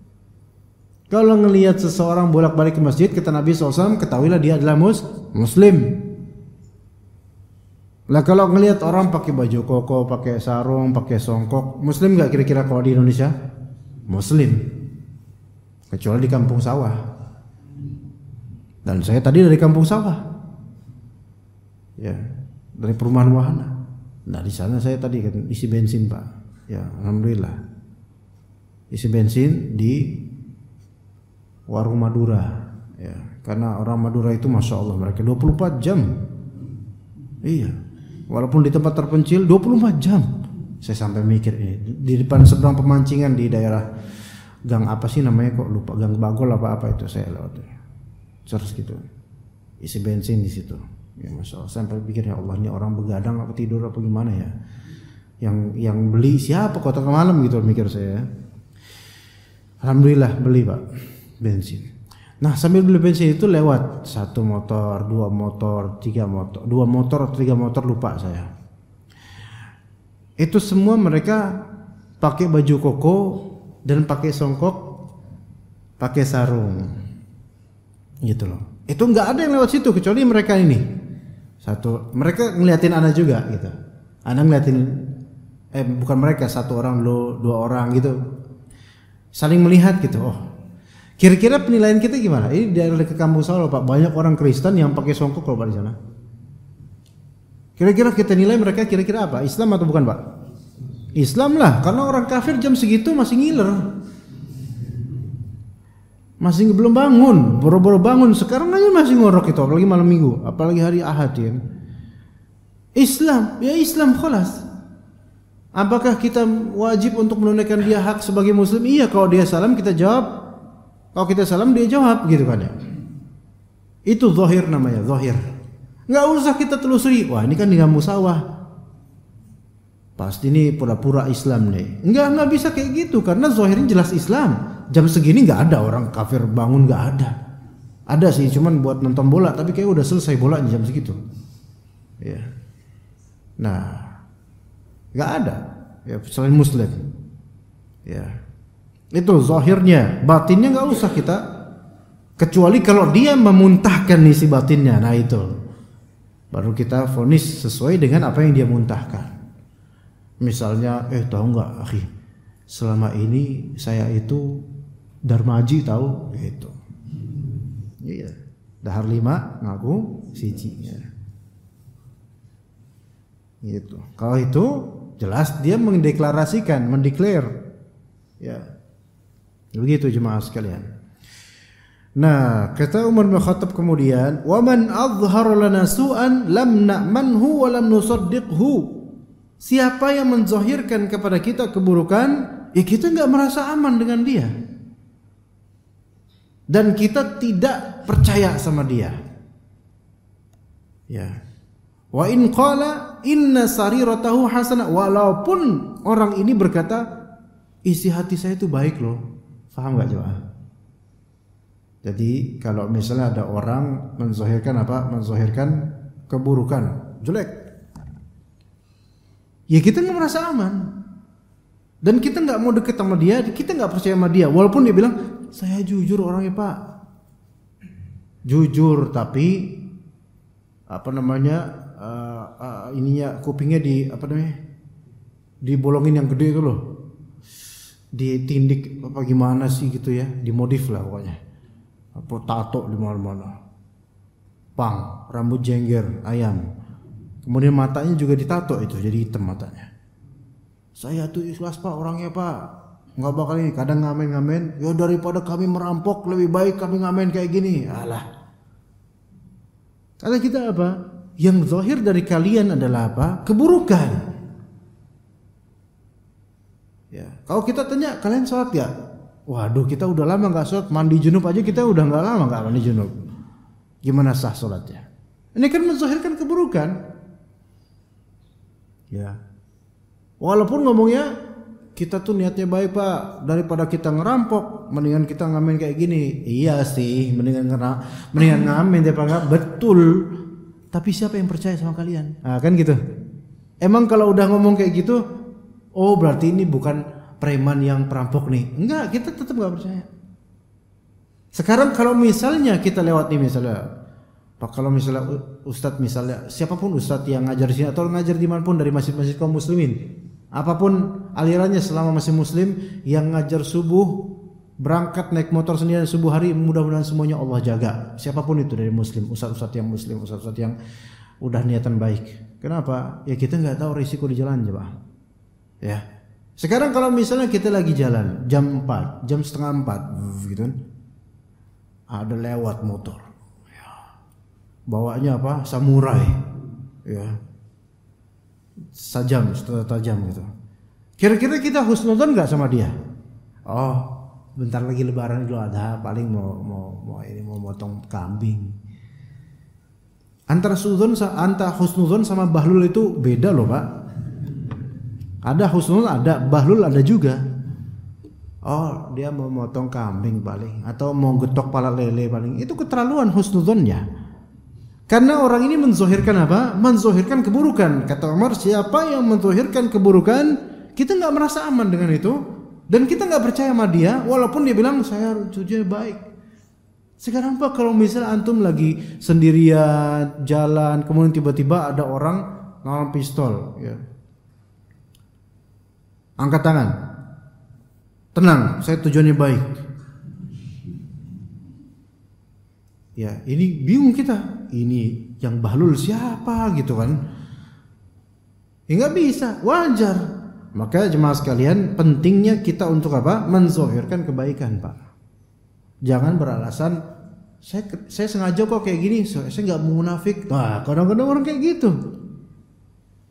Kalau ngelihat seseorang bolak-balik ke masjid, kata Nabi SAW, ketahuilah dia adalah muslim. Lah kalau ngelihat orang pakai baju koko, pakai sarung, pakai songkok, muslim nggak kira-kira kalau di Indonesia? Muslim. Kecuali di kampung sawah. Dan saya tadi dari kampung sawah. Ya, dari perumahan wahana. Nah, di sana saya tadi kan isi bensin, Pak. Ya, alhamdulillah. Isi bensin di warung Madura, ya, karena orang Madura itu masya Allah mereka 24 jam, iya, walaupun di tempat terpencil 24 jam. Saya sampai mikir di depan seberang pemancingan di daerah gang apa sih namanya, kok lupa, gang Bagol apa itu saya lewat, terus gitu, isi bensin di situ, ya masya Allah. Sampai pikir, ya Allah, ini orang begadang apa tidur apa gimana ya, yang beli siapa kota ke malam gitu, mikir saya. Alhamdulillah beli, Pak, bensin. Nah, sambil beli bensin itu lewat 1 motor, 2 motor, 3 motor, 2 motor atau 3 motor, lupa saya. Itu semua mereka pakai baju koko dan pakai songkok, pakai sarung, gitu loh. Itu nggak ada yang lewat situ kecuali mereka ini. Satu, mereka ngeliatin Anda juga gitu. Anda ngeliatin, bukan mereka, 1 orang dulu, 2 orang gitu, saling melihat gitu. Oh, kira-kira penilaian kita gimana? Ini dari ke kampung sawah, Pak, banyak orang Kristen yang pakai songkok kalau Pak di sana. Kira-kira kita nilai mereka kira-kira apa? Islam atau bukan, Pak? Islam lah, karena orang kafir jam segitu masih ngiler, masih belum bangun, boro-boro bangun. Sekarang aja masih ngorok itu, apalagi malam minggu, apalagi hari Ahad ya. Islam, ya Islam khalas. Apakah kita wajib untuk menunaikan dia hak sebagai muslim? Iya, kalau dia salam kita jawab. Kalau kita salam dia jawab, gitu kan ya. Itu zahir namanya, zahir. Enggak usah kita telusuri. Wah, ini kan di kampung sawah. pasti ini pura-pura Islam nih. Enggak bisa kayak gitu karena zahirnya jelas Islam. Jam segini nggak ada orang kafir bangun, nggak ada. Ada sih cuman buat nonton bola, tapi kayak udah selesai bola jam segitu. Ya. Nah, nggak ada. Ya selain Muslim. Ya. Itu zahirnya, batinnya nggak usah kita. Kecuali kalau dia memuntahkan isi batinnya, nah itu baru kita vonis sesuai dengan apa yang dia muntahkan. Misalnya, tahu nggak, akhi, selama ini saya itu darmaji tahu, gitu. Iya, dahar 5 ngaku siji. Ya. Gitu. Kalau itu jelas dia mendeklarasikan, mendeklar. Ya, begitu jemaah sekalian. Nah, kata Umar bin Khattab kemudian, "Wa man azhara lana su'an lam na'manhu wa lam nusaddiqhu." Siapa yang menzahirkan kepada kita keburukan, ya kita enggak merasa aman dengan dia. Dan kita tidak percaya sama dia. Ya. Wa in qala inna sariratahu hasanah, walaupun orang ini berkata isi hati saya itu baik loh. Paham enggak jemaah? Jadi kalau misalnya ada orang menzahirkan apa? Menzahirkan keburukan, jelek. Ya kita nggak merasa aman. Dan kita nggak mau deket sama dia, kita nggak percaya sama dia. Walaupun dia bilang, saya jujur orangnya pak. Jujur tapi apa namanya ininya kupingnya dibolongin yang gede itu loh. Ditindik apa gimana sih gitu ya, dimodif lah pokoknya. Apa tato di mana-mana. Pang, rambut jengger ayam. Kemudian matanya juga ditato itu jadi hitam matanya. Saya tuh ikhlas pak orangnya pak, nggak bakal ini. Kadang ngamen-ngamen, ya daripada kami merampok lebih baik kami ngamen kayak gini. Alah. Kata kita apa? Yang zahir dari kalian adalah apa? Keburukan. Ya. Kalau kita tanya kalian sholat gak? Waduh kita udah lama nggak sholat, mandi junub aja kita udah nggak lama nggak mandi junub. Gimana sah sholatnya? Ini kan menzahirkan keburukan. Ya, walaupun ngomongnya kita tuh niatnya baik pak, daripada kita ngerampok, mendingan kita ngamen kayak gini. Iya sih, mendingan ngamen daripada betul. Tapi siapa yang percaya sama kalian? Nah, kan gitu. Emang kalau udah ngomong kayak gitu, oh berarti ini bukan preman yang perampok nih. Enggak, kita tetap nggak percaya. Sekarang kalau misalnya kita lewat nih misalnya. Pak kalau misalnya ustadz misalnya siapapun ustadz yang ngajar di sini atau ngajar dimanapun dari masjid-masjid kaum muslimin, apapun alirannya selama masih muslim yang ngajar subuh berangkat naik motor sendirian subuh hari, mudah-mudahan semuanya Allah jaga. Siapapun itu dari muslim, ustadz-ustadz yang muslim, ustadz-ustadz yang udah niatan baik. Kenapa? Ya kita nggak tahu risiko di jalan Pak. Ya. Sekarang kalau misalnya kita lagi jalan jam 4, jam setengah 4 gitu kan. Ada lewat motor. Bawanya apa? Samurai. Ya. Tajam gitu. Kira-kira kita husnudzon enggak sama dia? Oh, bentar lagi lebaran Idul Adha, paling mau motong kambing. Antara husnudzon sama bahlul itu beda loh, Pak. Ada husnudzon, ada bahlul ada juga. Oh, dia mau motong kambing paling atau mau getok pala lele paling. Itu keterlaluan husnudzonnya. Karena orang ini menzahirkan apa? Menzahirkan keburukan. Kata Umar, siapa yang menzahirkan keburukan, kita nggak merasa aman dengan itu, dan kita nggak percaya sama dia, walaupun dia bilang saya jujur baik. Sekarang Pak, kalau misalnya antum lagi sendirian jalan, kemudian tiba-tiba ada orang ngalamin pistol, ya. Angkat tangan, tenang, saya tujuannya baik. Ya, ini bingung kita. Ini yang bahlul siapa gitu kan? Ya nggak bisa, wajar. Maka jemaah sekalian, pentingnya kita untuk apa? Menzahirkan kebaikan, Pak. Jangan beralasan saya sengaja kok kayak gini, saya nggak mau munafik. Nah, kadang-kadang orang kayak gitu.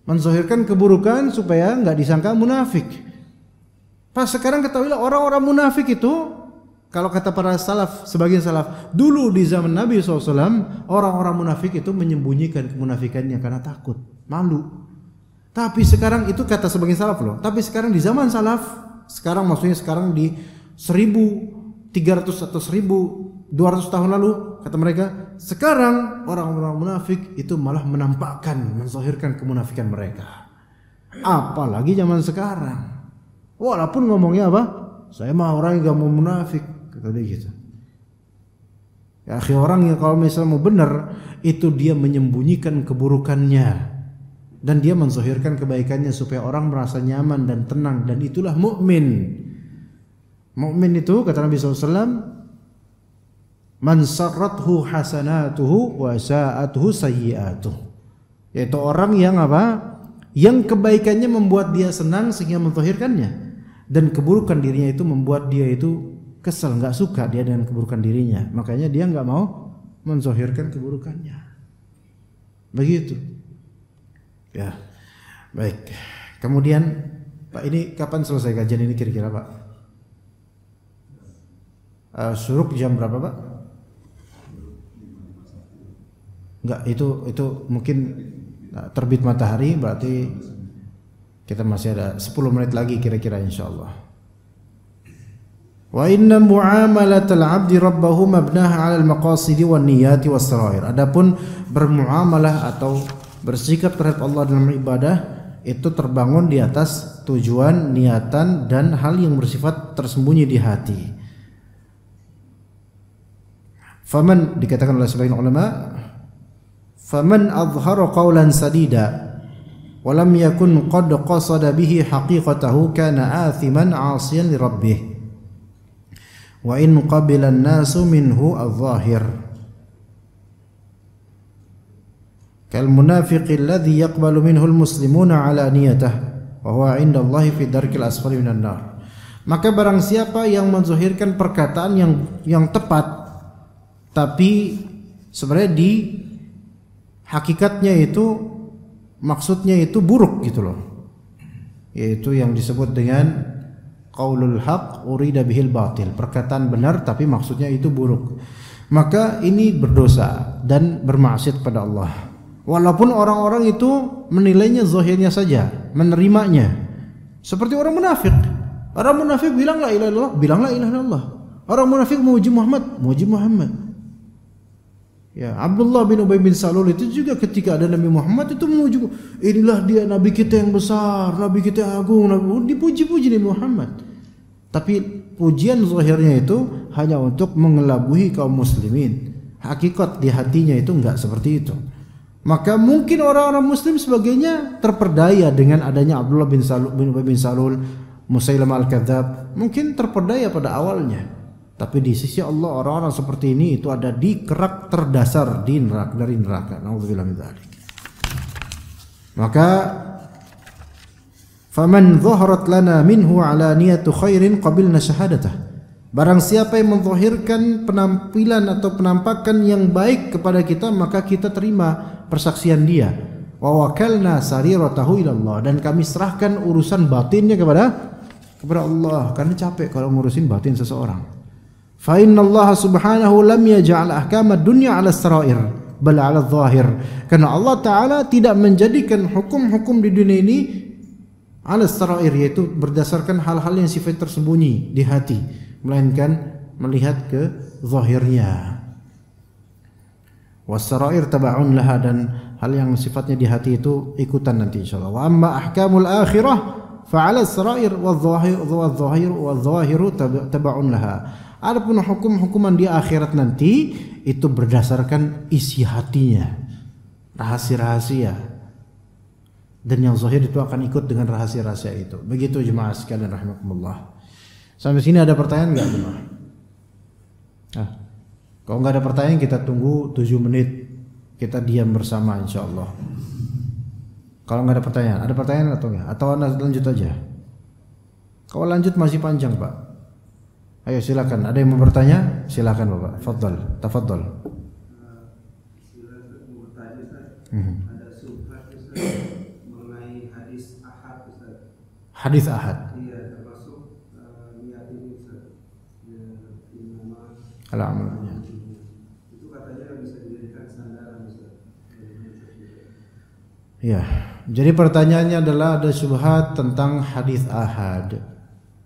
Menzahirkan keburukan supaya nggak disangka munafik. Pas sekarang ketahuilah orang-orang munafik itu, kalau kata para salaf, sebagian salaf, dulu di zaman Nabi SAW, orang-orang munafik itu menyembunyikan kemunafikannya karena takut, malu. Tapi sekarang itu kata sebagian salaf loh. Tapi sekarang di zaman salaf, sekarang maksudnya sekarang di 1300 atau 1200 tahun lalu kata mereka, sekarang orang-orang munafik itu malah menampakkan, menzahirkan kemunafikan mereka. Apalagi zaman sekarang. Walaupun ngomongnya apa? Saya mah orang yang gak mau munafik, kata dia gitu. Ya, orang yang kalau misalnya mau benar, itu dia menyembunyikan keburukannya dan dia menzahirkan kebaikannya supaya orang merasa nyaman dan tenang, dan itulah mukmin. Mukmin itu kata Nabi SAW, man sarrathu hasanatuhu wa sa'atuhu sayyi'atuh, yaitu orang yang apa? Yang kebaikannya membuat dia senang sehingga menzahirkannya, dan keburukan dirinya itu membuat dia itu kesal, enggak suka dia dengan keburukan dirinya, makanya dia enggak mau menzahirkan keburukannya. Begitu. Ya. Baik. Kemudian Pak, ini kapan selesai kajian ini kira-kira Pak? Syuruk jam berapa Pak? Enggak, itu mungkin terbit matahari, berarti kita masih ada 10 menit lagi kira-kira insyaallah. Wa inna muamalatal 'abdi rabbahu mabnaha 'alal maqasidi wan niyati was sarair. Adapun bermuamalah atau bersikap terhadap Allah dalam ibadah itu terbangun di atas tujuan, niatan dan hal yang bersifat tersembunyi di hati. Faman, dikatakan oleh sebagian ulama, faman adhara qawlan sadida wa lam yakun qad qasada bihi haqiqatahu kana athiman 'asiyan li rabbih wa in qabila an-nasu minhu adh-dhahir kal munafiqi alladhi yaqbalu minhu al-muslimuna 'ala niyatihi wa huwa 'inda Allahi fi darkil asfali minan nar. Maka barang siapa yang menzahirkan perkataan yang tepat tapi sebenarnya di hakikatnya itu maksudnya itu buruk gitu loh, yaitu yang disebut dengan qaulul haq urida bihil batil, perkataan benar tapi maksudnya itu buruk, maka ini berdosa dan bermaksiat pada Allah. Walaupun orang-orang itu menilainya zahirnya saja, menerimanya seperti orang munafik. Orang munafik bilang la ilaha illallah, bilang la ilaha illallah. Orang munafik memuji Muhammad, memuji Muhammad. Ya, Abdullah bin Ubay bin Salul itu juga ketika ada Nabi Muhammad itu memuji, inilah dia Nabi kita yang besar, Nabi kita yang agung, dipuji-puji Nabi Muhammad. Tapi pujian zahirnya itu hanya untuk mengelabuhi kaum muslimin. Hakikat di hatinya itu enggak seperti itu. Maka mungkin orang-orang muslim sebagainya terperdaya dengan adanya Abdullah bin Ubay bin Salul, Musailamah al-Kadzab, mungkin terperdaya pada awalnya. Tapi di sisi Allah orang-orang seperti ini itu ada di kerak terdasar di neraka, dari neraka. Nauzubillah min dzalik. Maka faman dhaharat lana minhu ala niyatu khairin qabilna syahadatah. Barang siapa yang menzahirkan penampilan atau penampakan yang baik kepada kita, maka kita terima persaksian dia. Wa wakalna sariratahu ila Allah, dan kami serahkan urusan batinnya kepada Allah, karena capek kalau ngurusin batin seseorang. Fa inna Allah subhanahu lam yaj'al ahkam ad-dunya 'ala as-sarair bal 'ala adh-dhahir. Karena Allah taala tidak menjadikan hukum-hukum di dunia ini 'ala as-sarair, yaitu berdasarkan hal-hal yang sifat tersembunyi di hati, melainkan melihat ke zahirnya. Was-sarair tab'un laha, dan hal yang sifatnya di hati itu ikutan nanti insyaallah. Wa amma ahkamul akhirah fa 'ala as-sarair wadh-dhahiru tab'un laha. Adapun hukum-hukuman di akhirat nanti itu berdasarkan isi hatinya, rahasia-rahasia, dan yang zahir itu akan ikut dengan rahasia-rahasia itu. Begitu jemaah sekalian rahimakumullah. Sampai sini ada pertanyaan enggak jemaah? Kalau enggak ada pertanyaan kita tunggu 7 menit, kita diam bersama insyaallah. Kalau enggak ada pertanyaan, ada pertanyaan atau enggak? Atau lanjut aja? Kalau lanjut masih panjang Pak. Ayo silakan, ada yang mau bertanya? Silakan Bapak. Tafadhol. Silakan mau bertanya Ustaz. Ada subhat Ustaz mengenai hadis ahad Ustaz. Hadis ahad. Iya, termasuk niat ini Ustaz. Innama al-amal. Itu katanya bisa dijadikan sandaran Ustaz. Iya. Jadi pertanyaannya adalah ada syubhat tentang hadis ahad.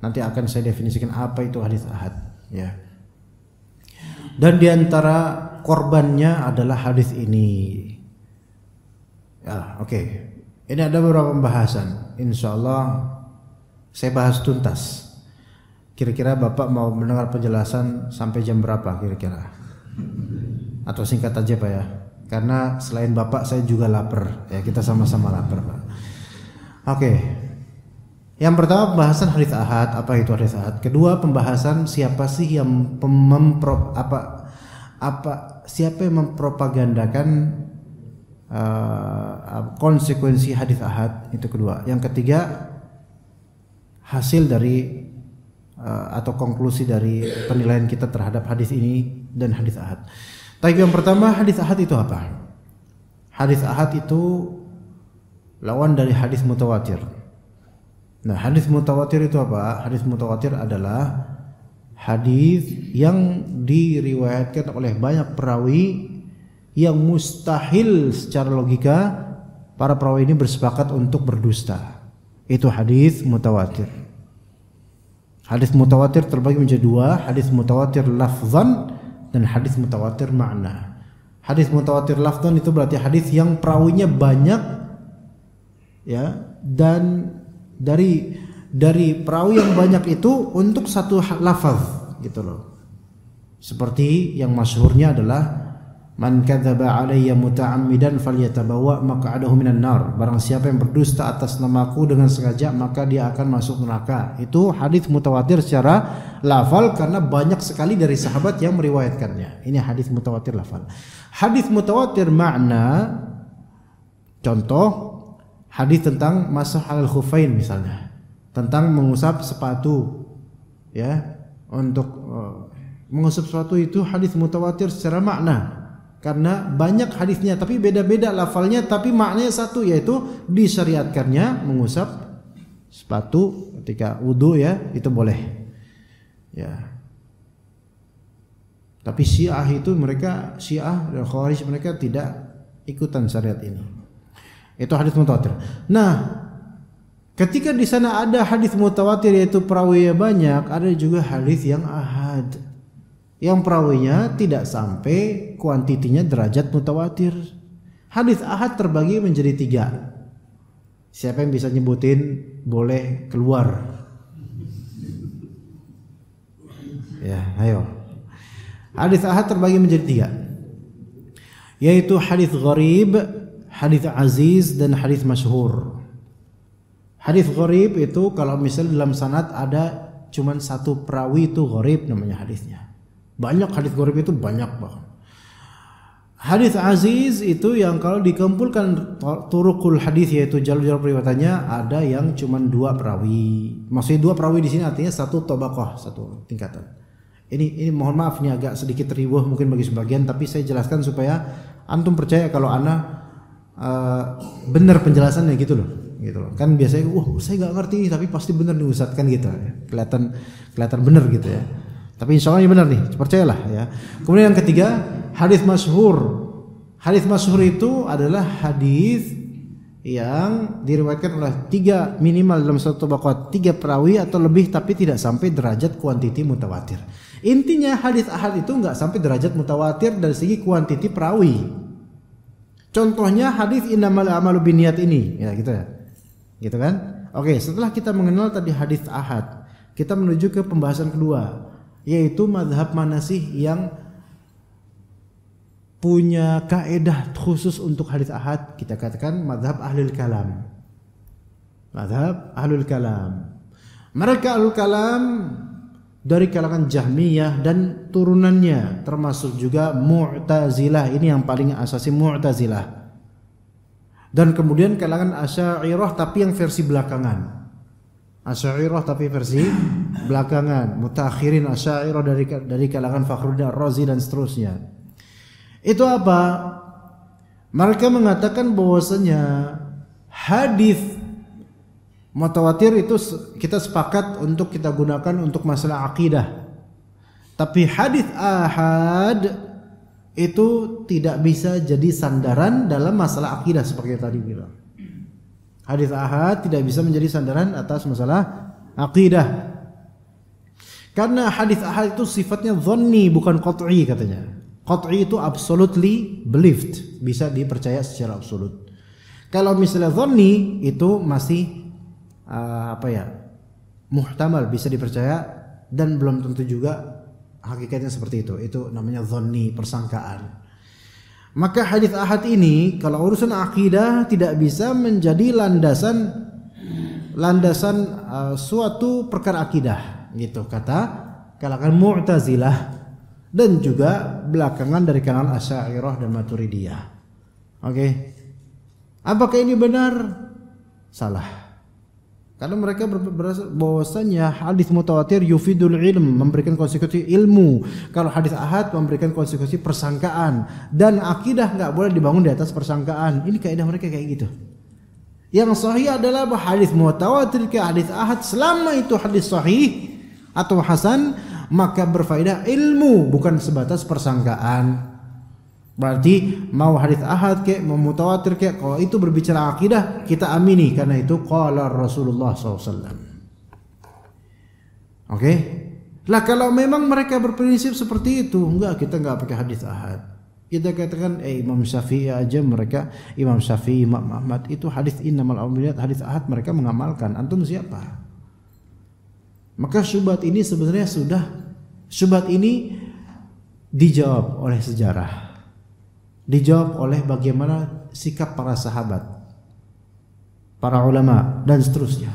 Nanti akan saya definisikan apa itu hadis ahad, ya. Dan diantara korbannya adalah hadis ini. Ya, oke. Ini ada beberapa pembahasan. Insyaallah saya bahas tuntas. Kira-kira Bapak mau mendengar penjelasan sampai jam berapa kira-kira? Atau singkat aja Pak ya? Karena selain Bapak saya juga lapar. Ya, kita sama-sama lapar Pak. Oke. Yang pertama pembahasan hadis ahad. Apa itu hadis ahad? Kedua pembahasan siapa sih yang siapa yang mempropagandakan konsekuensi hadis ahad, itu kedua. Yang ketiga hasil dari atau konklusi dari penilaian kita terhadap hadis ini dan hadis ahad. Tapi yang pertama, hadis ahad itu apa? Hadis ahad itu lawan dari hadis mutawatir. Nah, hadis mutawatir itu apa? Hadis mutawatir adalah hadis yang diriwayatkan oleh banyak perawi yang mustahil secara logika para perawi ini bersepakat untuk berdusta. Itu hadis mutawatir. Hadis mutawatir terbagi menjadi dua, hadis mutawatir lafzan dan hadis mutawatir makna. Hadis mutawatir lafzan itu berarti hadis yang perawinya banyak, ya, dan dari perawi yang banyak itu untuk satu lafaz gitu loh. Seperti yang masyhurnya adalah man kadzaba alayya muta'ammidan falyatabawa maq'adahu minan nar. Barang siapa yang berdusta atas namaku dengan sengaja maka dia akan masuk neraka. Itu hadis mutawatir secara lafal karena banyak sekali dari sahabat yang meriwayatkannya. Ini hadis mutawatir lafal. Hadis mutawatir makna, contoh hadis tentang masah alal khufain misalnya, tentang mengusap sepatu, ya, untuk mengusap sepatu itu hadis mutawatir secara makna. Karena banyak hadisnya tapi beda-beda lafalnya tapi maknanya satu, yaitu disyariatkannya mengusap sepatu ketika wudu, ya, itu boleh. Ya. Tapi Syiah itu Syiah dan Khawarij mereka tidak ikutan syariat ini. Itu hadis mutawatir. Nah, ketika di sana ada hadis mutawatir yaitu perawinya banyak, ada juga hadis yang ahad. Yang perawinya tidak sampai kuantitinya derajat mutawatir. Hadis ahad terbagi menjadi 3. Siapa yang bisa nyebutin boleh keluar. Ya, ayo. Hadis ahad terbagi menjadi 3. Yaitu hadis gharib, hadis aziz dan hadis masyhur. Hadis gharib itu kalau misalnya dalam sanad ada cuman satu perawi, itu gharib namanya hadisnya. Banyak hadis gharib itu banyak bahkan. Hadis aziz itu yang kalau dikumpulkan turukul hadis yaitu jalur-jalur periwayatannya ada yang cuma 2 perawi. Maksudnya 2 perawi di sini artinya satu tabaqah, satu tingkatan. Ini mohon maaf nih agak sedikit riweuh mungkin bagi sebagian, tapi saya jelaskan supaya antum percaya kalau ana benar penjelasannya gitu loh. Kan biasanya saya nggak ngerti tapi pasti benar nih Ustaz, kan gitu ya. Kelihatan benar gitu ya. Tapi insya Allah ini benar nih, percayalah ya. Kemudian yang ketiga, hadis masyhur. Hadis masyhur itu adalah hadis yang diriwayatkan oleh 3 minimal dalam satu tabaqat, 3 perawi atau lebih tapi tidak sampai derajat kuantiti mutawatir. Intinya hadis ahad itu enggak sampai derajat mutawatir dari segi kuantiti perawi. Contohnya hadis innamal a'malu binniyat ini, ya gitu ya. Gitu kan? Oke, setelah kita mengenal tadi hadis ahad, kita menuju ke pembahasan kedua, yaitu mazhab mana sih yang punya kaedah khusus untuk hadis ahad? Kita katakan mazhab ahlul kalam. Mazhab ahlul kalam. Mereka ahlul kalam dari kalangan Jahmiyah dan turunannya, termasuk juga Mu'tazilah. Ini yang paling asasi, Mu'tazilah. Dan kemudian kalangan Asy'ariyah tapi yang versi belakangan. Asy'ariyah tapi versi belakangan, mutakhirin Asy'ariyah dari kalangan Fakhruddin Ar-Razi dan seterusnya. Itu apa? Mereka mengatakan bahwasanya hadis mutawatir itu kita sepakat untuk kita gunakan untuk masalah akidah. Tapi hadis ahad itu tidak bisa jadi sandaran dalam masalah akidah seperti yang tadi bilang. Hadis ahad tidak bisa menjadi sandaran atas masalah akidah. Karena hadis ahad itu sifatnya dhanni bukan qat'i katanya. Qat'i itu absolutely believed, bisa dipercaya secara absolut. Kalau misalnya dhanni itu masih muhtamal, bisa dipercaya dan belum tentu juga hakikatnya seperti itu. Itu namanya dhanni, persangkaan. Maka hadis ahad ini kalau urusan akidah tidak bisa menjadi landasan suatu perkara akidah, gitu kata kalangan Mu'tazilah dan juga belakangan dari kalangan Asy'ariyah dan Maturidiyah. Oke. Apakah ini benar? Salah. Karena mereka berasa bahwasanya hadis mutawatir yufidul ilm, memberikan konsekuensi ilmu. Kalau hadis ahad memberikan konsekuensi persangkaan, dan akidah enggak boleh dibangun di atas persangkaan. Ini kaidah mereka kayak gitu. Yang sahih adalah bahwa hadis mutawatir ke hadis ahad, selama itu hadis sahih atau hasan, maka berfaedah ilmu, bukan sebatas persangkaan. Berarti mau hadis ahad ke mau mutawatir ke, kalau itu berbicara akidah kita amini karena itu qala Rasulullah SAW. Oke? Lah kalau memang mereka berprinsip seperti itu, kita enggak pakai hadis ahad. Kita katakan Imam Syafi'i aja, mereka Imam Syafi'i, Imam Ahmad itu hadis innamal a'malu binniyat, hadis ahad mereka mengamalkan. Antum siapa? Maka syubhat ini sebenarnya syubhat ini dijawab oleh sejarah. Dijawab oleh bagaimana sikap para sahabat, para ulama dan seterusnya.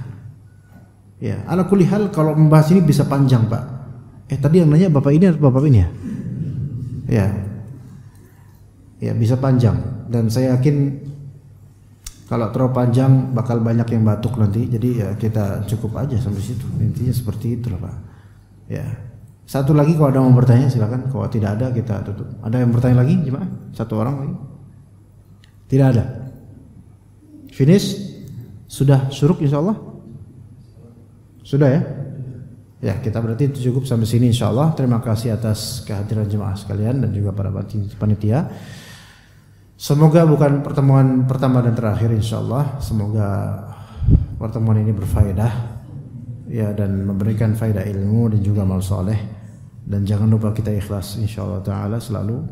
Ya, ala kulli hal kalau membahas ini bisa panjang, Pak. Tadi yang nanya Bapak ini atau Bapak ini ya? Ya. Ya, bisa panjang dan saya yakin kalau terlalu panjang bakal banyak yang batuk nanti. Jadi ya kita cukup aja sampai situ. Intinya seperti itu lah, Pak. Ya. Satu lagi kalau ada yang mau bertanya silakan. Kalau tidak ada kita tutup. Ada yang bertanya lagi gimana? Satu orang lagi? Tidak ada. Finish? Sudah syuruk insyaallah? Sudah ya? Ya, kita berarti itu cukup sampai sini insyaallah. Terima kasih atas kehadiran jemaah sekalian dan juga para panitia. Semoga bukan pertemuan pertama dan terakhir insyaallah. Semoga pertemuan ini berfaedah ya dan memberikan faedah ilmu dan juga amal soleh. Dan jangan lupa kita ikhlas insyaallah taala selalu.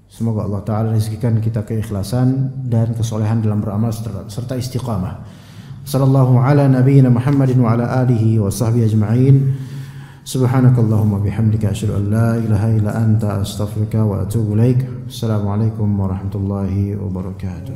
Semoga Allah taala rezekikan kita keikhlasan dan kesolehan dalam beramal serta istiqamah. Sallallahu ala nabiyyina Muhammadin wa ala alihi wa sahbihi ajma'in. Subhanakallahumma bihamdika asyhadu an la ilaha illa anta astaghfiruka wa atubu ilaik. Assalamualaikum warahmatullahi wabarakatuh.